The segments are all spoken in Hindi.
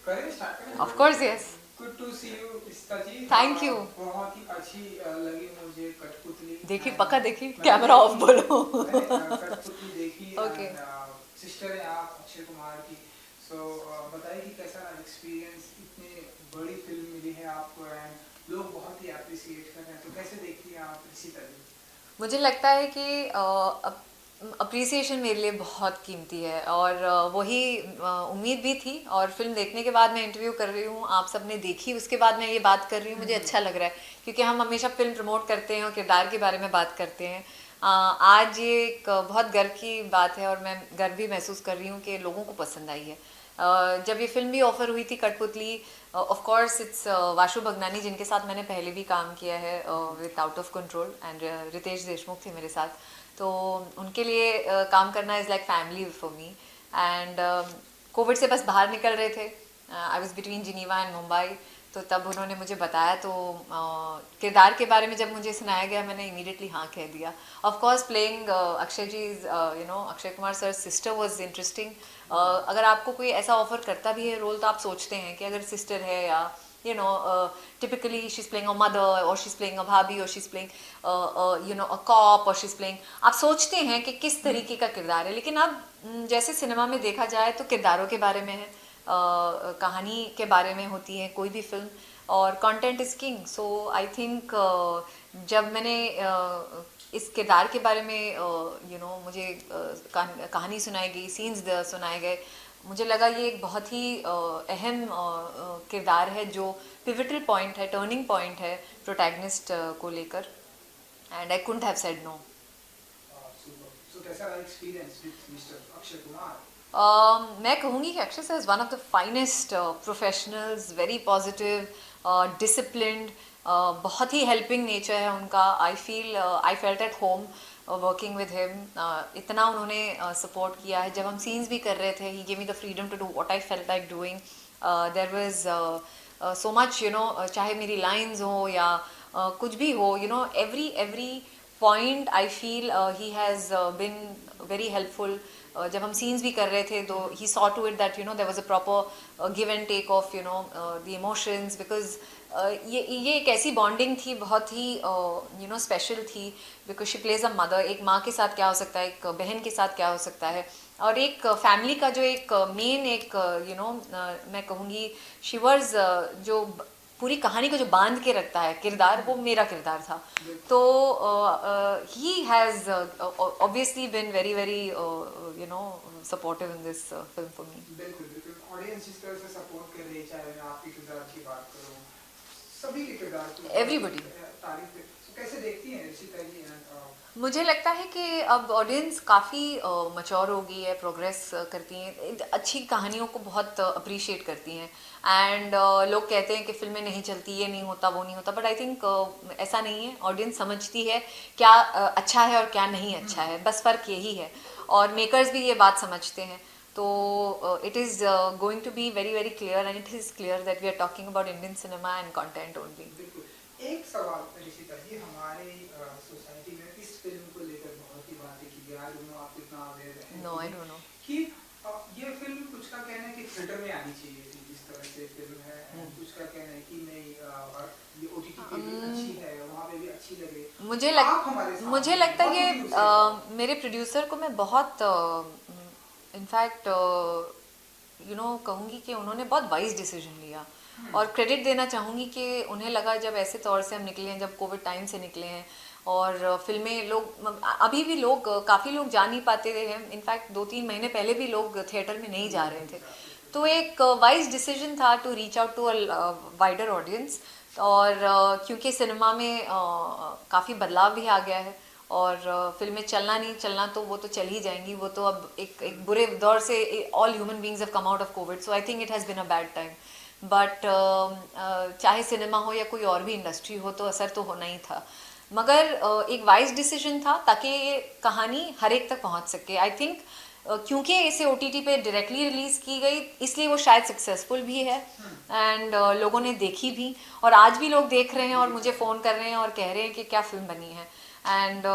करें स्टार्ट करें। Of course yes. Good to see you इस्ता जी। Thank you. बहुत ही अच्छी लगी मुझे कठपुतली। देखी पक्का देखी, कैमरा ऑफ बोलो। कठपुतली देखी ओके। एंड सिस्टर है आप अक्षय कुमार की। सो बताइए कि कैसा एक्सपीरियंस, इतनी बड़ी फिल्म मिली है आपको एंड लोग बहुत ही अप्रिशिएट कर रहे हैं, तो कैसे देखती हैं आप इसी तरह? मुझे लगता है कि अप्रिसिएशन मेरे लिए बहुत कीमती है और वही उम्मीद भी थी। और फिल्म देखने के बाद मैं इंटरव्यू कर रही हूँ, आप सबने देखी उसके बाद मैं ये बात कर रही हूँ, मुझे अच्छा लग रहा है क्योंकि हम हमेशा फिल्म प्रमोट करते हैं और किरदार के बारे में बात करते हैं। आज ये एक बहुत गर्व की बात है और मैं गर्व भी महसूस कर रही हूँ कि लोगों को पसंद आई है। जब ये फिल्म भी ऑफर हुई थी Cuttputlli, of course it's Vashu Bhagnani जिनके साथ मैंने पहले भी काम किया है with out of control, and Riteish Deshmukh थे मेरे साथ, तो उनके लिए काम करना is like family for me. And covid से बस बाहर निकल रहे थे, I was between Geneva and Mumbai, तो तब उन्होंने मुझे बताया, तो किरदार के बारे में जब मुझे सुनाया गया मैंने इमीडिएटली हाँ कह दिया। Of course playing Akshay ji, you know Akshay Kumar sir sister was interesting. अगर आपको कोई ऐसा ऑफर करता भी है रोल तो आप सोचते हैं कि अगर सिस्टर है या you know typically she's playing a mother or she's playing a bhabhi or she's playing you know a cop or she's playing, आप सोचते हैं कि किस तरीके का किरदार है। लेकिन अब जैसे सिनेमा में देखा जाए तो किरदारों के बारे में है, कहानी के बारे में होती है कोई भी फिल्म, और content is king. So I think जब मैंने इस किरदार के बारे में यू नो मुझे कहानी सुनाई गई, सीन्स सुनाए गए, मुझे लगा ये एक बहुत ही अहम किरदार है जो पिवटल पॉइंट है, टर्निंग पॉइंट है प्रोटैगनिस्ट को लेकर, and I couldn't have said no. So कैसा रहा experience with mister Akshay Kumar? मैं कहूँगी कि Akshay sir is one of the finest professionals, very positive, disciplined, बहुत ही हेल्पिंग नेचर है उनका। I felt at home working with him. इतना उन्होंने सपोर्ट किया है, जब हम सीन्स भी कर रहे थे he give me the freedom to do what I felt like doing. There was so much, you know, चाहे मेरी लाइंस हो या कुछ भी हो, you know, every point I feel he has been very helpful. जब हम सीन्स भी कर रहे थे तो he saw to it that you know there was a proper give and take of you know the emotions, because ये एक ऐसी बॉन्डिंग थी, बहुत ही यू नो स्पेशल थी, because she plays a mother. एक माँ के साथ क्या हो सकता है, एक बहन के साथ क्या हो सकता है, और एक फैमिली का जो एक मेन एक यू नो मैं कहूँगी शी वाज जो पूरी कहानी को जो बांध के रखता है किरदार, वो मेरा किरदार था। तो he has obviously been very very you know supportive in this film for me. बिल्कुल बिल्कुल, ऑडियंस जिस तरह से सपोर्ट कर रही है, चाहे मैं आपके किरदार की बात करूं, सभी के किरदार की एवरीबडी तारीफ है। तो कैसे देखती हैं ऋषिता जी? मुझे लगता है कि अब ऑडियंस काफ़ी मच्योर हो गई है, प्रोग्रेस करती हैं, अच्छी कहानियों को बहुत अप्रिशिएट करती हैं। एंड लोग कहते हैं कि फिल्में नहीं चलती, ये नहीं होता, वो नहीं होता, बट आई थिंक ऐसा नहीं है। ऑडियंस समझती है क्या अच्छा है और क्या नहीं अच्छा है, बस फ़र्क यही है, और मेकर्स भी ये बात समझते हैं। तो it is going to be very very clear, and it is clear that we are talking about Indian cinema and content only. एक सवाल ऋषिता जी, हमारे सोसाइटी में इस फिल्म को लेकर बहुत ही बातें की गई, आई डोंट नो आप कितना अवेयर हैं। नो आई डोंट नो कि ये फिल्म कुछ का कहना है कि थिएटर में आनी चाहिए थी जिस तरह से फिल्म है, कुछ का कहना है कि नहीं ये ओटीटी पे भी अच्छी है, वहाँ पे भी अच्छी लगे। मुझे लगता है कि मेरे प्रोड्यूसर को मैं बहुत इनफैक्ट यू नो कहूँगी कि उन्होंने बहुत वाइज डिसीजन लिया, और क्रेडिट देना चाहूँगी कि उन्हें लगा जब ऐसे तौर से हम निकले हैं, जब कोविड टाइम से निकले हैं, और फिल्में लोग अभी भी लोग काफ़ी लोग जा नहीं पाते थे, इनफैक्ट 2-3 महीने पहले भी लोग थिएटर में नहीं जा रहे थे, तो एक वाइज डिसीजन था to reach out to a wider audience. और क्योंकि सिनेमा में काफ़ी बदलाव भी आ गया है, और फिल्में चलना नहीं चलना तो वो तो चल ही जाएंगी, वो तो अब एक बुरे दौर से all human beings have come out of Covid, so I think it has been a bad time. But चाहे सिनेमा हो या कोई और भी इंडस्ट्री हो, तो असर तो होना ही था, मगर एक वाइज डिसीजन था ताकि ये कहानी हर एक तक पहुंच सके। आई थिंक क्योंकि इसे OTT पे डायरेक्टली रिलीज़ की गई, इसलिए वो शायद सक्सेसफुल भी है, एंड लोगों ने देखी भी, और आज भी लोग देख रहे हैं और मुझे फ़ोन कर रहे हैं और कह रहे हैं कि क्या फिल्म बनी है। एंड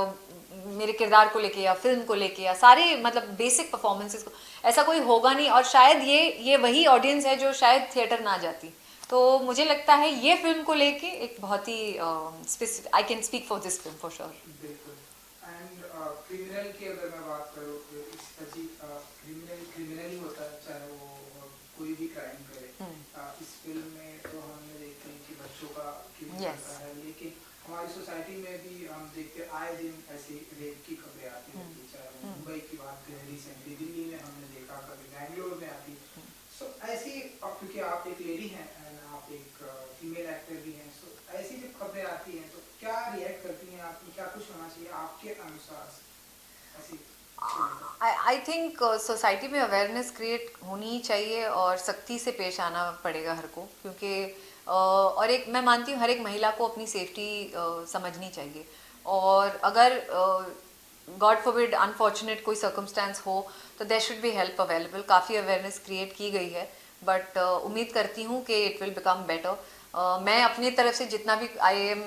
मेरे किरदार को लेके या फिल्म को लेके या सारे मतलब बेसिक परफॉर्मेंसेस को, ऐसा कोई होगा नहीं। और शायद ये वही ऑडियंस है जो शायद थिएटर ना जाती। तो मुझे लगता है ये फिल्म को लेके एक बहुत ही specific, I can speak for this film for sure. बिल्कुल। एंड क्रिमिनल की अगर मैं बात करूँ, इस क्रिमिनल ही होता है, चाहे वो कोई भी क्राइम करे। इस फिल्म में तो हमने देखते हैं कि बच्चों का किल होता है, लेकिन हमारी सोसाइटी में भी हम देखते आए दिन ऐसी रेप की खबरें आती रहती, चाहे मुंबई की बात करें, रिसेंटली दिल्ली में हमने देखा, कभी बैंगलोर में आती। सो ऐसी, क्योंकि आप एक लेडी हैं एंड आप एक फीमेल एक्टर भी हैं, सो ऐसी जब खबरें आती हैं तो क्या रिएक्ट करती हैं आप, क्या कुछ होना चाहिए आपके अनुसार ऐसी? आई थिंक सोसाइटी में अवेयरनेस क्रिएट होनी चाहिए और सख्ती से पेश आना पड़ेगा हर को, क्योंकि और एक मैं मानती हूँ हर एक महिला को अपनी सेफ्टी समझनी चाहिए। और अगर गॉड फॉरबिड अनफॉर्चुनेट कोई सर्कमस्टेंस हो तो there should be help available. काफ़ी अवेयरनेस क्रिएट की गई है, बट उम्मीद करती हूँ कि इट विल बिकम बेटर। मैं अपनी तरफ से जितना भी I am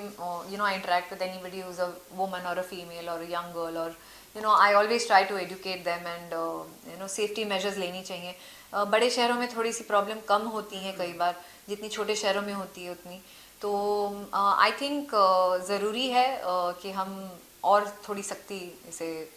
I interact with anybody who is a woman और अ फीमेल और अ यंग गर्ल, और I always try to educate them and safety measures लेनी चाहिए। बड़े शहरों में थोड़ी सी प्रॉब्लम कम होती हैं कई बार, जितनी छोटे शहरों में होती है उतनी। तो आई थिंक ज़रूरी है कि हम और थोड़ी सख्ती इसे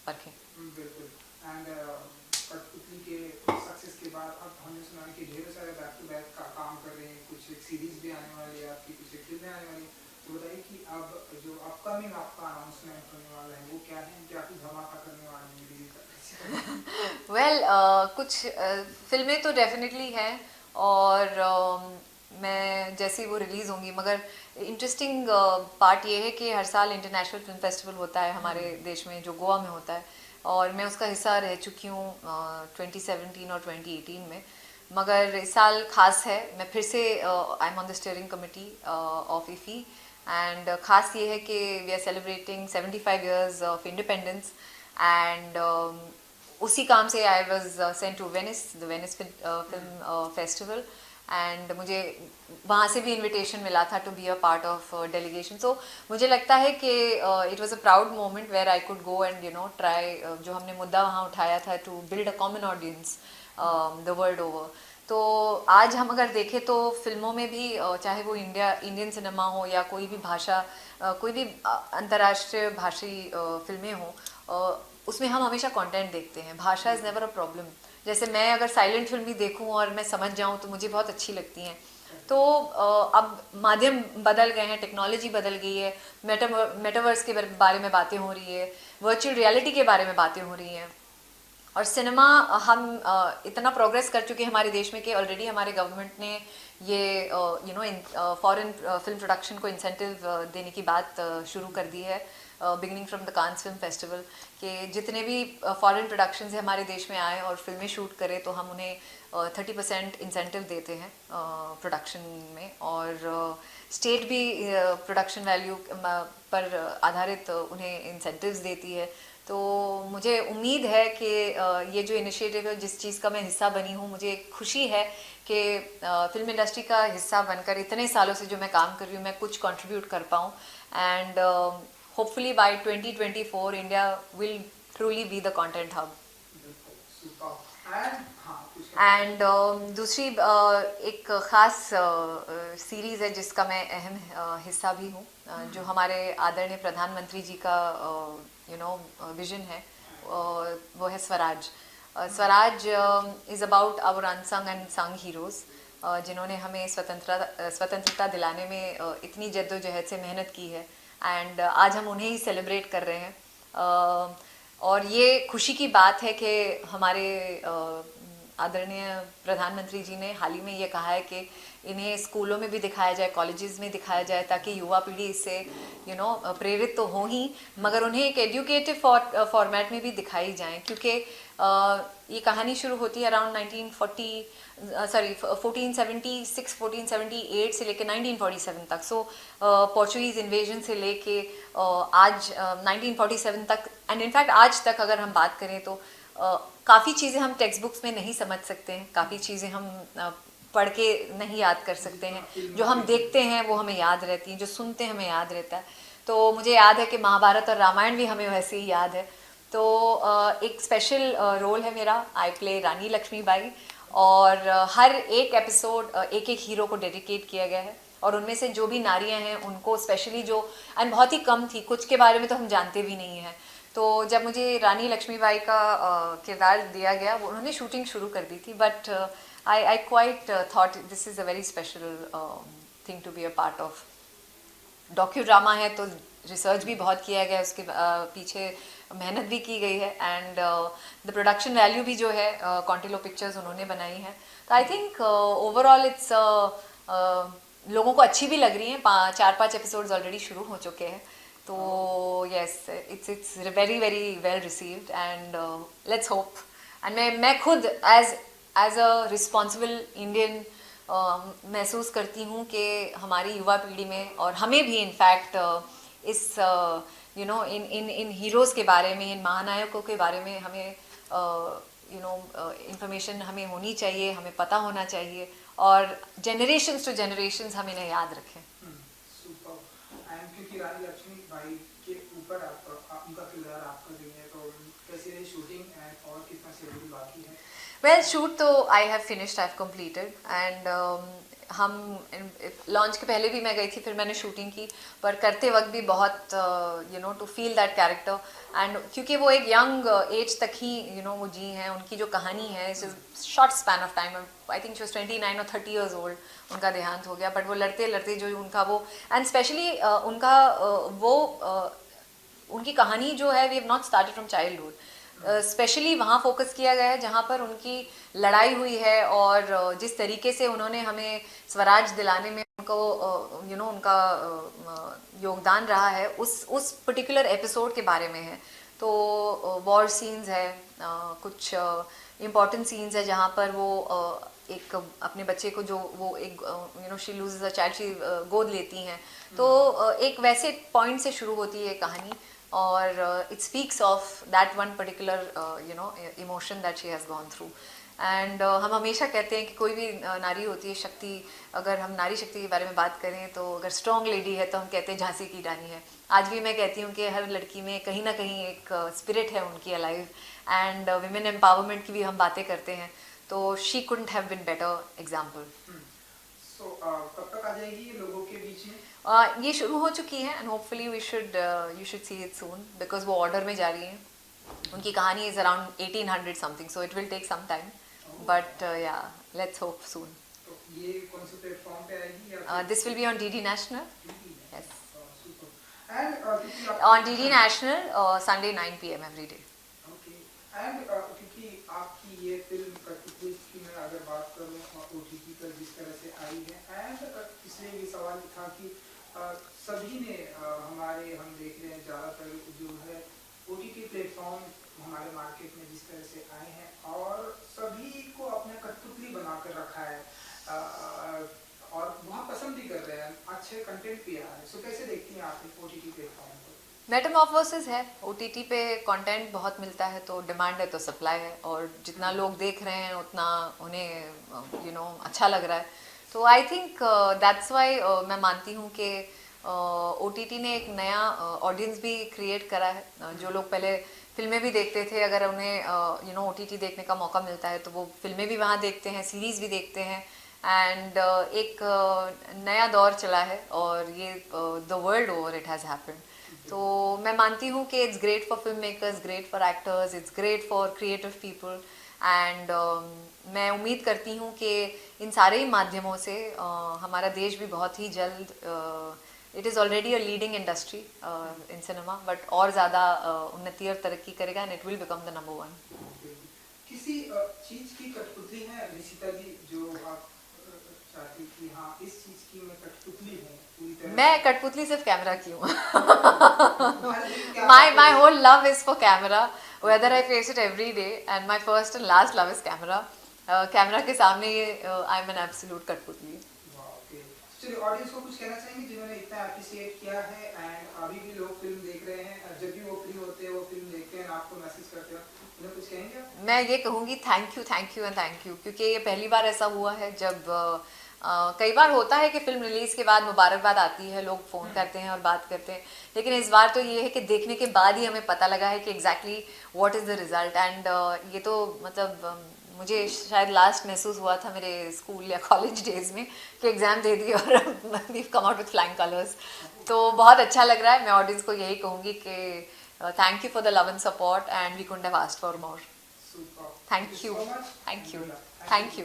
परखें। बिल्कुल। एंड कठपुतली के सक्सेस के बाद अब हमने सुना है कि ढेर सारे बैक टू बैक का काम कर रहे हैं, कुछ एक सीरीज भी आने वाली है आपकी, कुछ एक फिल्में आने वाली है। तो बताइए कि अब जो अपकमिंग आपका अनाउंसमेंट होने वाला है वो क्या है, क्या कुछ धमाका करने वाले हैं रिलीज? वेल कुछ फिल्में तो डेफिनेटली हैं, और मैं जैसे ही वो रिलीज़ होंगी, मगर इंटरेस्टिंग पार्ट ये है कि हर साल इंटरनेशनल फिल्म फेस्टिवल होता है हमारे देश में, जो गोवा में होता है, और मैं उसका हिस्सा रह चुकी हूँ 2017 और 2018 में। मगर इस साल खास है, मैं फिर से I am on the steering committee of IFFI, and ख़ास ये है कि we are celebrating 75 years of independence, and उसी काम से I was sent to Venice, the Venice film festival, and मुझे वहाँ से भी इनविटेशन मिला था to be a part of delegation. So मुझे लगता है कि it was a proud moment where I could go and try जो हमने मुद्दा वहाँ उठाया था, to build a common audience the world over. तो आज हम अगर देखें तो फिल्मों में भी चाहे वो इंडियन सिनेमा हो या कोई भी भाषा, कोई भी अंतर्राष्ट्रीय भाषी फिल्में हों, उसमें हम हमेशा कंटेंट देखते हैं। भाषा इज़ नेवर अ प्रॉब्लम। जैसे मैं अगर साइलेंट फिल्म भी देखूं और मैं समझ जाऊं तो मुझे बहुत अच्छी लगती हैं। तो अब माध्यम बदल गए हैं, टेक्नोलॉजी बदल गई है, मेटावर्स के बारे में बातें हो रही है, वर्चुअल रियलिटी के बारे में बातें हो रही हैं, और सिनेमा हम इतना प्रोग्रेस कर चुके हैं हमारे देश में कि ऑलरेडी हमारे गवर्नमेंट ने ये फॉरेन फिल्म प्रोडक्शन को इंसेंटिव देने की बात शुरू कर दी है, beginning from the Cannes film festival, कि जितने भी फॉरेन प्रोडक्शंस हमारे देश में आए और फिल्में शूट करें तो हम उन्हें 30% इंसेंटिव देते हैं प्रोडक्शन में, और स्टेट भी प्रोडक्शन वैल्यू पर आधारित उन्हें इंसेंटिव्स देती है। तो मुझे उम्मीद है कि ये जो इनिशिएटिव है, जिस चीज़ का मैं हिस्सा बनी हूँ, मुझे खुशी है कि फिल्म इंडस्ट्री का हिस्सा बनकर इतने सालों से जो मैं काम कर रही हूँ, मैं कुछ कंट्रीब्यूट कर पाऊँ, and hopefully by 2024 India will truly be the content hub. And दूसरी एक ख़ास सीरीज़ है जिसका मैं अहम हिस्सा भी हूँ, जो हमारे आदरणीय प्रधानमंत्री जी का विजन है, वो है Swaraj. Swaraj is about our unsung and sung heroes, जिन्होंने हमें स्वतंत्रता दिलाने में इतनी जद्दोजहद से मेहनत की है, एंड आज हम उन्हें ही सेलिब्रेट कर रहे हैं। और ये खुशी की बात है कि हमारे आदरणीय प्रधानमंत्री जी ने हाल ही में ये कहा है कि इन्हें स्कूलों में भी दिखाया जाए, कॉलेजेस में दिखाया जाए, ताकि युवा पीढ़ी इससे प्रेरित तो हो ही, मगर उन्हें एक एजुकेटिव फॉर्मेट में भी दिखाई जाए, क्योंकि ये कहानी शुरू होती है अराउंड 1478 से लेके 1947 तक। सो पोर्चुगीज इन्वेजन से लेके आज 1947 तक, एंड इनफैक्ट आज तक अगर हम बात करें तो काफ़ी चीज़ें हम टेक्स्ट बुक्स में नहीं समझ सकते हैं, काफ़ी चीज़ें हम पढ़ के नहीं याद कर सकते हैं, जो हम देखते हैं वो हमें याद रहती हैं, जो सुनते हैं हमें याद रहता है। तो मुझे याद है कि महाभारत और रामायण भी हमें वैसे ही याद है। तो एक स्पेशल रोल है मेरा, आई प्ले रानी लक्ष्मीबाई, और हर एक एपिसोड एक एक हीरो को डेडिकेट किया गया है, और उनमें से जो भी नारियां हैं उनको स्पेशली जो, एंड बहुत ही कम थी, कुछ के बारे में तो हम जानते भी नहीं हैं। तो जब मुझे रानी लक्ष्मीबाई का किरदार दिया गया, वो उन्होंने शूटिंग शुरू कर दी थी, but I quite thought this is a very special thing to be a part of. Docudrama है तो रिसर्च भी बहुत किया गया है, उसके पीछे मेहनत भी की गई है, एंड द प्रोडक्शन वैल्यू भी जो है कॉन्टिलो पिक्चर्स उन्होंने बनाई है। तो आई थिंक ओवरऑल इट्स लोगों को अच्छी भी लग रही हैं, 4-5 एपिसोड्स ऑलरेडी शुरू हो चुके हैं। तो yes, it's very very well received, and let's hope. And मैं खुद एज अ रिस्पॉन्सिबल इंडियन महसूस करती हूँ कि हमारी युवा पीढ़ी में, और हमें भी इनफैक्ट इस यू नो इन हीरोज़ के बारे में, इन महानायकों के बारे में हमें इंफॉर्मेशन हमें होनी चाहिए, हमें पता होना चाहिए, और जनरेशन्स टू जनरेशन्स हम इन्हें याद रखें। क्योंकि रानी लक्ष्मीबाई के ऊपर उनका किरदार आपका भी है, तो कैसी रही शूटिंग एंड और कितना शेड्यूल बाकी है? वेल, शूट तो I have finished, I have completed, and हम लॉन्च के पहले भी मैं गई थी, फिर मैंने शूटिंग की, पर करते वक्त भी बहुत to feel that character, and क्योंकि वो एक यंग एज तक ही वो जी हैं, उनकी जो कहानी है इस short span of time, I think she was 29 और 30 ईयर्स ओल्ड, उनका देहांत हो गया, बट वो लड़ते लड़ते जो उनका वो, एंड स्पेशली उनका उनकी कहानी जो है, we have not started from childhood, specially वहाँ फोकस किया गया है जहाँ पर उनकी लड़ाई हुई है, और जिस तरीके से उन्होंने हमें स्वराज दिलाने में उनको उनका योगदान रहा है, उस पर्टिकुलर एपिसोड के बारे में है। तो वॉर सीन्स है, कुछ इम्पॉर्टेंट सीन्स है जहाँ पर वो एक अपने बच्चे को जो वो एक she loses a child, she गोद लेती हैं, तो एक वैसे पॉइंट से शुरू होती है कहानी, और it speaks of that one particular emotion that she has gone through, and हम हमेशा कहते हैं कि कोई भी नारी होती है शक्ति, अगर हम नारी शक्ति के बारे में बात करें तो अगर स्ट्रॉन्ग लेडी है तो हम कहते हैं झांसी की रानी है। आज भी मैं कहती हूँ कि हर लड़की में कहीं ना कहीं एक स्पिरिट है उनकी अलाइव, एंड विमेन एम्पावरमेंट की भी हम बातें करते हैं, तो she couldn't have been better example. So कब तक आ जाएगी ये लोगों के बीच में? ये शुरू हो चुकी है, and hopefully you should see it soon, because वो ऑर्डर में जा रही हैं। उनकी कहानी is around 1800 something, so it will take some time, but yeah let's hope soon. तो ये कौन से प्लेटफॉर्म पे आएगी yeah this will be on DD national, yes, and on DD national Sunday 9 PM every day. Okay, and क्योंकि आपकी ये फिल्म कठपुतली की मैं अगर बात करूं ओटीटी पर जिस तरह से आई है, एंड इसलिए ये सवाल था कि सभी ने हम देख रहे हैं ज़्यादातर जो है ओटीटी प्लेटफॉर्म हमारे मार्केट में जिस तरह से आए हैं, और सभी को अपने कठपुतली बनाकर रखा है, और बहुत पसंद भी कर रहे हैं, अच्छे कंटेंट भी आ रहे हैं। सो कैसे देखती हैं आप ओटीटी प्लेटफॉर्म को? मेटामॉर्फोसिस है, ओटीटी पे कंटेंट बहुत मिलता है, तो डिमांड है तो सप्लाई है, और जितना लोग देख रहे हैं उतना उन्हें अच्छा लग रहा है। तो आई थिंक दैट्स वाई मैं मानती हूँ कि ओटीटी ने एक नया ऑडियंस भी क्रिएट करा है। जो लोग पहले फिल्में भी देखते थे, अगर उन्हें ओटीटी देखने का मौका मिलता है तो वो फिल्में भी वहाँ देखते हैं, सीरीज़ भी देखते हैं, एंड एक नया दौर चला है, और ये the world over it has happened. तो मैं मानती हूँ कि it's great for film makers, great for actors, it's great for creative people, and मैं उम्मीद करती हूँ कि इन सारे ही माध्यमों से हमारा देश भी बहुत ही जल्द, it is already a leading industry in cinema, but और ज़्यादा उन्नति और तरक्की करेगा, and it will become the number 1। किसी चीज़ की कठपुतली है निशिता जी जो आप चाहती कि हाँ इस चीज़ की मैं कठपुतली हूँ पूरी तरह? मैं कठपुतली सिर्फ कैमरा की हूँ। my whole love is for camera, whether I face it every day, and my first and last love is camera. Camera के सामने ये आई एम एन एब्सोल्यूट कठपुतली। चलिए, ऑडियंस को कुछ कहना चाहेंगे जिन्होंने इतना अप्रिशिएट किया है, एंड अभी भी लोग फिल्म देख रहे हैं, जब भी वो फ्री होते हैं वो फिल्म देखते हैं, आपको मैसेज करते हैं, उन्हें कुछ कहेंगे? मैं ये कहूँगी thank you and thank you, क्योंकि ये पहली बार ऐसा हुआ है जब कई बार होता है कि फिल्म रिलीज़ के बाद मुबारकबाद आती है, लोग फ़ोन करते हैं और बात करते हैं, लेकिन इस बार तो ये है कि देखने के बाद ही हमें पता लगा है कि exactly what is the result. And ये तो मतलब मुझे शायद लास्ट महसूस हुआ था मेरे स्कूल या कॉलेज डेज में कि एग्ज़ाम दे दिए और we come out with flying colours. तो बहुत अच्छा लग रहा है। मैं ऑडियंस को यही कहूँगी कि thank you for the love and support and we couldn't have asked for more. Super. Thank you, So much. Thank you, Good luck. Thank you.